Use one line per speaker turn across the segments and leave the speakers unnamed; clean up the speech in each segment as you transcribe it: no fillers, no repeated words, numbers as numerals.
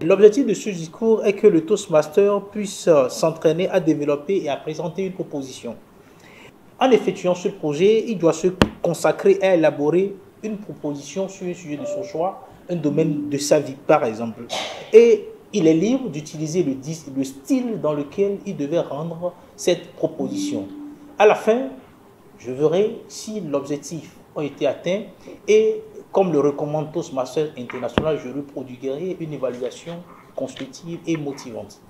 L'objectif de ce discours est que le Toastmaster puisse s'entraîner à développer et à présenter une proposition. En effectuant ce projet, il doit se consacrer à élaborer une proposition sur un sujet de son choix, un domaine de sa vie par exemple. Et il est libre d'utiliser le style dans lequel il devait rendre cette proposition. À la fin, je verrai si l'objectif a été atteint et comme le recommande Toastmaster International, je reproduirai une évaluation constructive et motivante.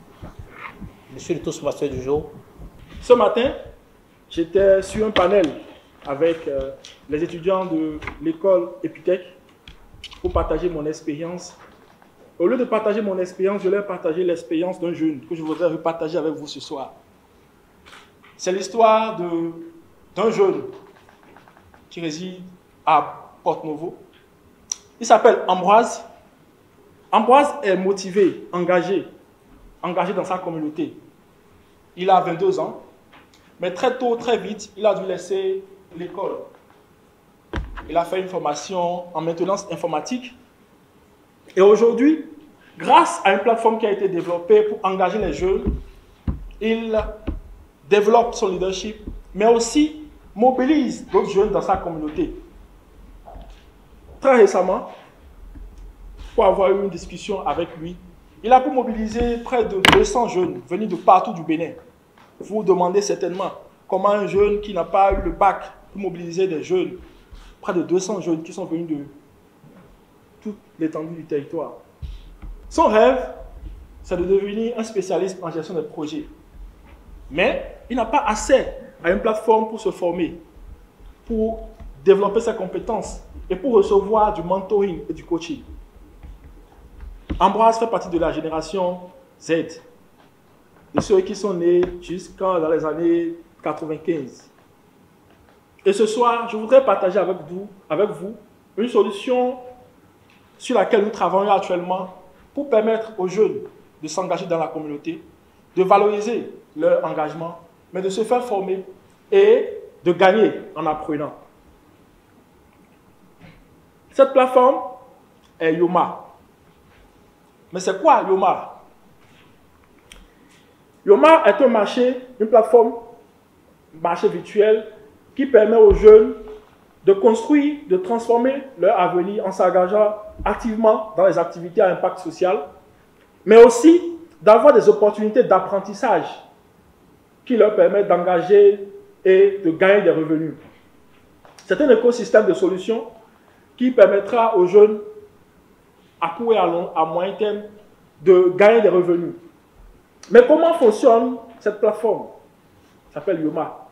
Monsieur le Toastmaster du jour.
Ce matin, j'étais sur un panel avec les étudiants de l'école Epitech pour partager mon expérience. Au lieu de partager mon expérience, je leur ai partagé l'expérience d'un jeune que je voudrais repartager avec vous ce soir. C'est l'histoire d'un jeune qui réside à Porto-Novo. Il s'appelle Ambroise. Ambroise est motivé, engagé dans sa communauté. Il a 22 ans, mais très tôt, très vite, il a dû laisser l'école. Il a fait une formation en maintenance informatique. Et aujourd'hui, grâce à une plateforme qui a été développée pour engager les jeunes, il développe son leadership, mais aussi mobilise d'autres jeunes dans sa communauté. Très récemment, pour avoir eu une discussion avec lui, il a pu mobiliser près de 200 jeunes venus de partout du Bénin. Vous vous demandez certainement comment un jeune qui n'a pas eu le bac peut mobiliser des jeunes, près de 200 jeunes qui sont venus de toute l'étendue du territoire. Son rêve, c'est de devenir un spécialiste en gestion de projets. Mais il n'a pas accès à une plateforme pour se former, pour développer ses compétences et pour recevoir du mentoring et du coaching. Ambroise fait partie de la génération Z, de ceux qui sont nés jusqu'en dans les années 95. Et ce soir, je voudrais partager avec vous une solution sur laquelle nous travaillons actuellement pour permettre aux jeunes de s'engager dans la communauté, de valoriser leur engagement, mais de se faire former et de gagner en apprenant. Cette plateforme est Yoma. Mais c'est quoi Yoma? Yoma est un marché, une plateforme, marché virtuel, qui permet aux jeunes de construire, de transformer leur avenir en s'engageant activement dans les activités à impact social, mais aussi d'avoir des opportunités d'apprentissage qui leur permettent d'engager et de gagner des revenus. C'est un écosystème de solutions qui permettra aux jeunes, à court et à moyen terme, de gagner des revenus. Mais comment fonctionne cette plateforme? Ça s'appelle Yoma.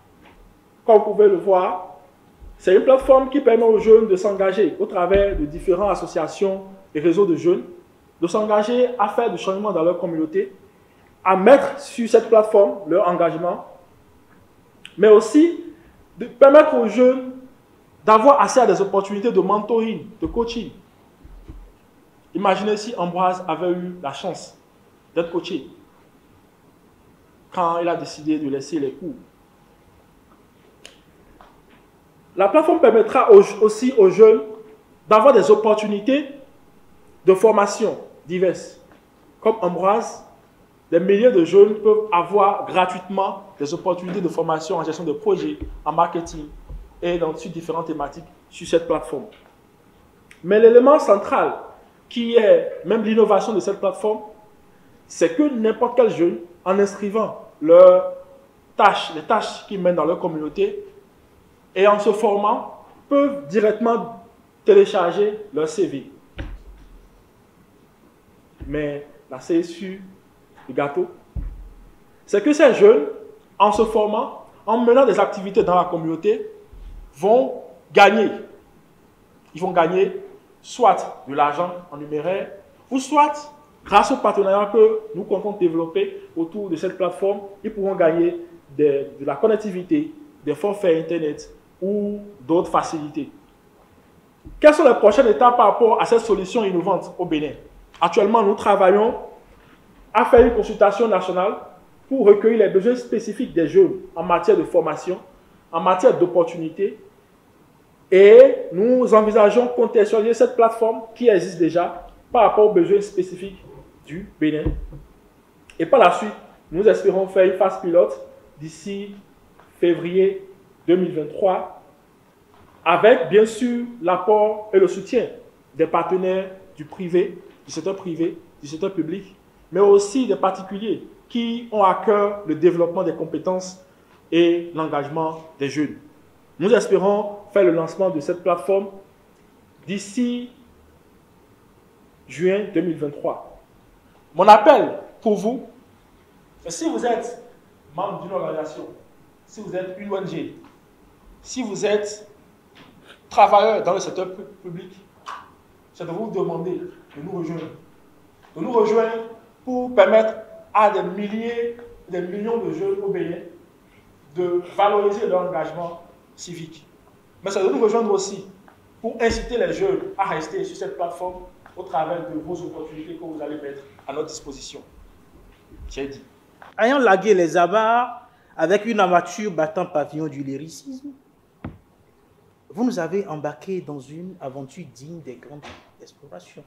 Comme vous pouvez le voir, c'est une plateforme qui permet aux jeunes de s'engager au travers de différentes associations et réseaux de jeunes, de s'engager à faire du changement dans leur communauté, à mettre sur cette plateforme leur engagement, mais aussi de permettre aux jeunes d'avoir accès à des opportunités de mentoring, de coaching. Imaginez si Ambroise avait eu la chance d'être coaché quand il a décidé de laisser les cours. La plateforme permettra aussi aux jeunes d'avoir des opportunités de formation diverses. Comme Ambroise, des milliers de jeunes peuvent avoir gratuitement des opportunités de formation en gestion de projet, en marketing et sur différentes thématiques sur cette plateforme. Mais l'élément central, qui est même l'innovation de cette plateforme, c'est que n'importe quel jeune, en inscrivant leurs tâches, les tâches qu'ils mènent dans leur communauté, et en se formant, peuvent directement télécharger leur CV. Mais la cerise du gâteau, c'est que ces jeunes, en se formant, en menant des activités dans la communauté, vont gagner. Ils vont gagner soit de l'argent en numéraire, ou soit, grâce au partenariat que nous comptons développer autour de cette plateforme, ils pourront gagner de la connectivité, des forfaits Internet ou d'autres facilités. Quelles sont les prochaines étapes par rapport à cette solution innovante au Bénin? Actuellement, nous travaillons à faire une consultation nationale pour recueillir les besoins spécifiques des jeunes en matière de formation, en matière d'opportunités. Et nous envisageons contextualiser cette plateforme qui existe déjà par rapport aux besoins spécifiques du Bénin. Et par la suite, nous espérons faire une phase pilote d'ici février 2023 avec bien sûr l'apport et le soutien des partenaires du privé, du secteur privé, du secteur public, mais aussi des particuliers qui ont à cœur le développement des compétences et l'engagement des jeunes. Nous espérons faire le lancement de cette plateforme d'ici juin 2023. Mon appel pour vous, c'est si vous êtes membre d'une organisation, si vous êtes une ONG, si vous êtes travailleur dans le secteur public, c'est de vous demander de nous rejoindre. De nous rejoindre pour permettre à des milliers, des millions de jeunes au Bénin de valoriser leur engagement civique. Mais c'est de nous rejoindre aussi pour inciter les jeunes à rester sur cette plateforme au travers de vos opportunités que vous allez mettre à notre disposition. J'ai dit.
Ayant lagué les abats avec une aventure battant pavillon du lyricisme, vous nous avez embarqués dans une aventure digne des grandes explorations.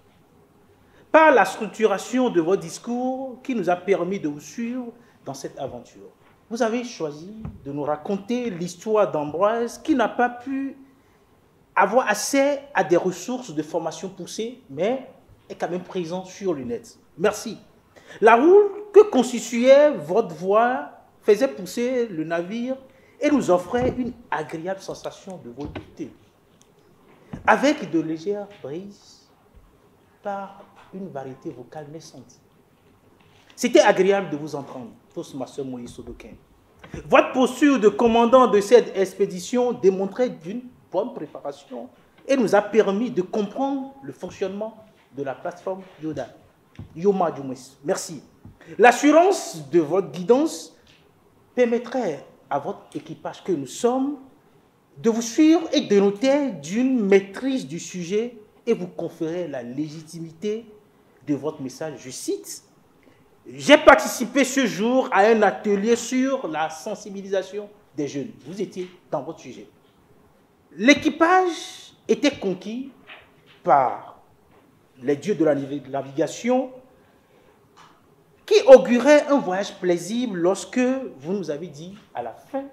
Par la structuration de vos discours qui nous a permis de vous suivre dans cette aventure, vous avez choisi de nous raconter l'histoire d'Ambroise qui n'a pas pu avoir accès à des ressources de formation poussée, mais est quand même présent sur le net. Merci. La roue que constituait votre voix faisait pousser le navire et nous offrait une agréable sensation de volupté. Avec de légères brises par une variété vocale naissante. C'était agréable de vous entendre, Toastmaster Moïse Sodokin. Votre posture de commandant de cette expédition démontrait d'une bonne préparation et nous a permis de comprendre le fonctionnement de la plateforme Yoda. Yoma du moins. Merci. L'assurance de votre guidance permettrait à votre équipage que nous sommes de vous suivre et de noter d'une maîtrise du sujet et vous conférer la légitimité de votre message. Je cite, « J'ai participé ce jour à un atelier sur la sensibilisation des jeunes. » Vous étiez dans votre sujet. L'équipage était conquis par les dieux de la navigation qui auguraient un voyage plaisible lorsque vous nous avez dit à la fin,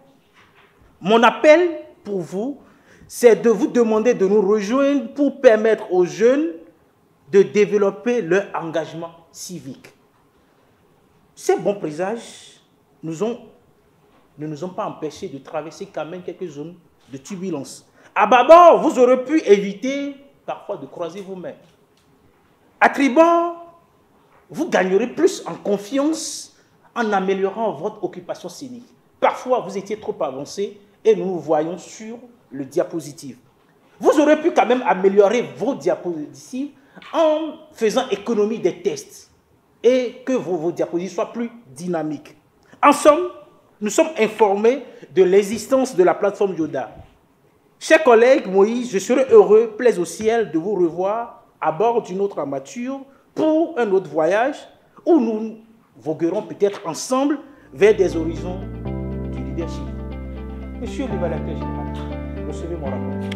« Mon appel pour vous, c'est de vous demander de nous rejoindre pour permettre aux jeunes de développer leur engagement civique. » Ces bons présages ne nous ont pas empêchés de traverser quand même quelques zones de turbulence. À bâbord, vous aurez pu éviter parfois de croiser vos mains. À tribord, vous gagnerez plus en confiance en améliorant votre occupation scénique. Parfois, vous étiez trop avancé et nous vous voyons sur le diapositive. Vous aurez pu quand même améliorer vos diapositives en faisant économie des tests et que vos diapositives soient plus dynamiques. En somme, nous sommes informés de l'existence de la plateforme Yoda. Chers collègues, Moïse, je serai heureux, plaise au ciel, de vous revoir à bord d'une autre armature pour un autre voyage où nous voguerons peut-être ensemble vers des horizons du leadership. Monsieur le Général, recevez mon rapport.